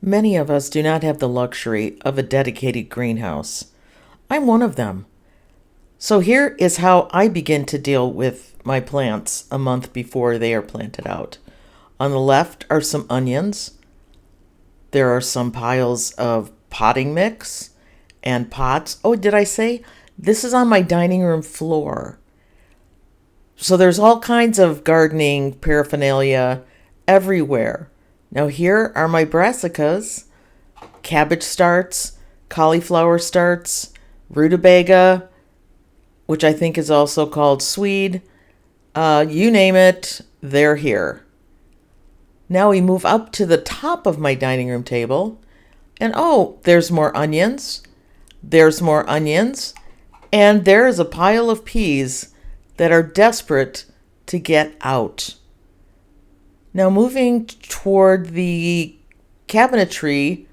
Many of us do not have the luxury of a dedicated greenhouse. I'm one of them. So here is how I begin to deal with my plants a month before they are planted out. On the left are some onions. There are some piles of potting mix and pots. Oh, did I say? This is on my dining room floor. So there's all kinds of gardening paraphernalia everywhere. Now here are my brassicas, cabbage starts, cauliflower starts, rutabaga, which I think is also called swede. You name it, they're here. Now we move up to the top of my dining room table, and oh, there's more onions. There's more onions, and there is a pile of peas that are desperate to get out. Now moving toward the cabinetry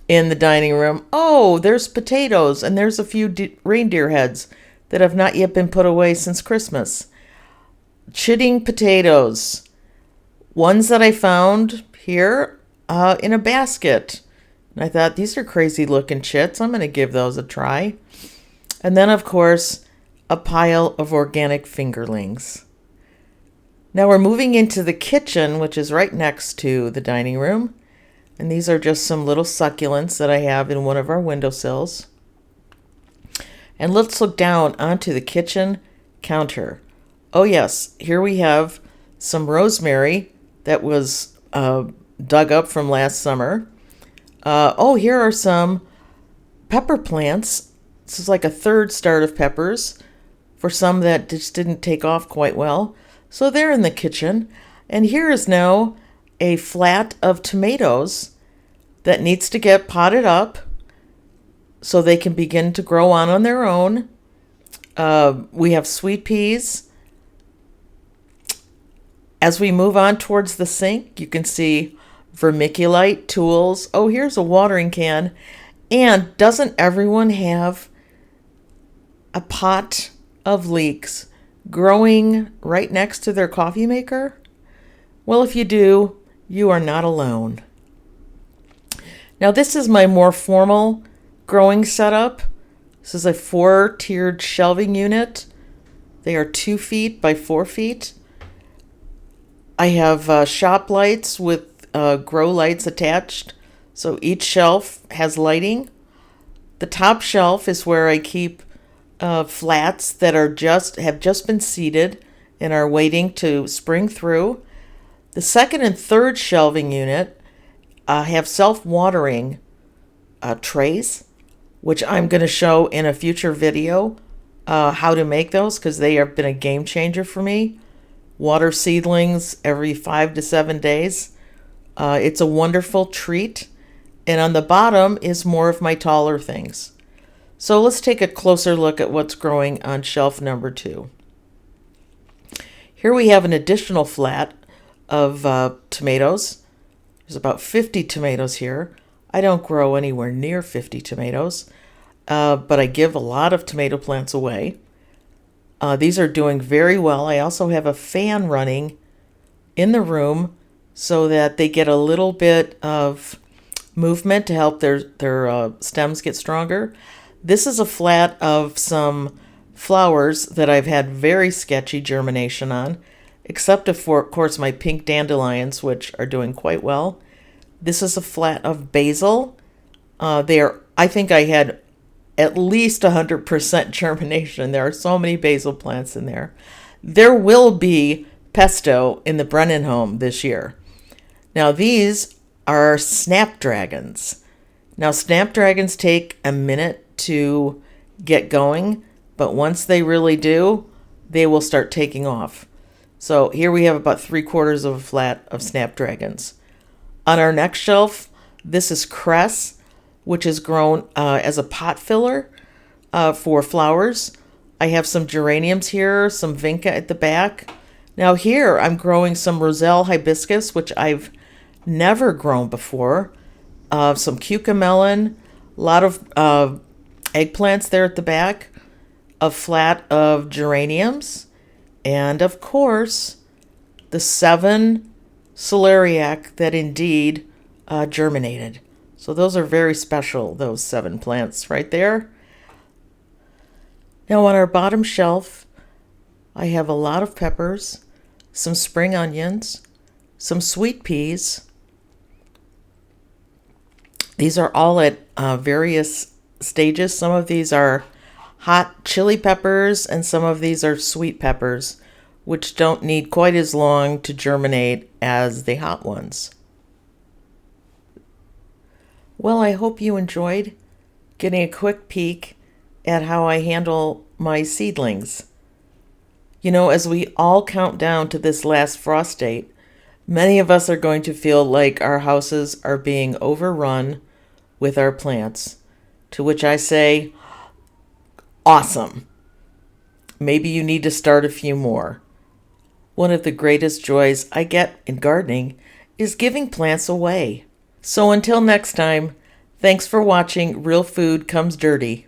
in the dining room, oh, there's potatoes, and there's a few reindeer heads that have not yet been put away since Christmas. Chitting potatoes, ones that I found here in a basket. And I thought, these are crazy looking chits. I'm going to give those a try. And then, of course, a pile of organic fingerlings. Now we're moving into the kitchen, which is right next to the dining room. And these are just some little succulents that I have in one of our windowsills. And let's look down onto the kitchen counter. Oh yes, here we have some rosemary that was dug up from last summer. Here are some pepper plants. This is like a third start of peppers for some that just didn't take off quite well. So they're in the kitchen. And here is now a flat of tomatoes that needs to get potted up so they can begin to grow on their own. We have sweet peas. As we move on towards the sink, you can see vermiculite tools. Oh, here's a watering can. And doesn't everyone have a pot of leeks growing right next to their coffee maker? Well, if you do, you are not alone. Now, this is my more formal growing setup. This is a 4-tiered shelving unit. They are 2 feet by 4 feet. I have shop lights with grow lights attached, so each shelf has lighting. The top shelf is where I keep flats that have just been seeded and are waiting to spring through. The second and third shelving unit have self-watering trays, which I'm going to show in a future video how to make those, because they have been a game changer for me. Water seedlings every 5 to 7 days. It's a wonderful treat. And on the bottom is more of my taller things. So let's take a closer look at what's growing on shelf number 2. Here we have an additional flat of tomatoes. There's about 50 tomatoes here. I don't grow anywhere near 50 tomatoes, but I give a lot of tomato plants away. These are doing very well. I also have a fan running in the room so that they get a little bit of movement to help their stems get stronger. This is a flat of some flowers that I've had very sketchy germination on, except for, of course, my pink dandelions, which are doing quite well. This is a flat of basil. I think I had at least 100% germination. There are so many basil plants in there. There will be pesto in the Brennan home this year. Now these are snapdragons. Now snapdragons take a minute to get going, but once they really do, they will start taking off. So here we have about 3/4 of a flat of snapdragons. On our next shelf, this is cress, which is grown as a pot filler for flowers. I have some geraniums here, some vinca at the back. Now here I'm growing some roselle hibiscus, which I've never grown before. Some cucamelon, a lot of eggplants there at the back, a flat of geraniums, and of course the 7 celeriac that indeed germinated. So those are very special, those 7 plants right there. Now on our bottom shelf, I have a lot of peppers, some spring onions, some sweet peas. These are all at various stages. Some of these are hot chili peppers and some of these are sweet peppers, which don't need quite as long to germinate as the hot ones. Well, I hope you enjoyed getting a quick peek at how I handle my seedlings. You know, as we all count down to this last frost date, many of us are going to feel like our houses are being overrun with our plants, to which I say, awesome. Maybe you need to start a few more. One of the greatest joys I get in gardening is giving plants away. So until next time, thanks for watching Real Food Comes Dirty.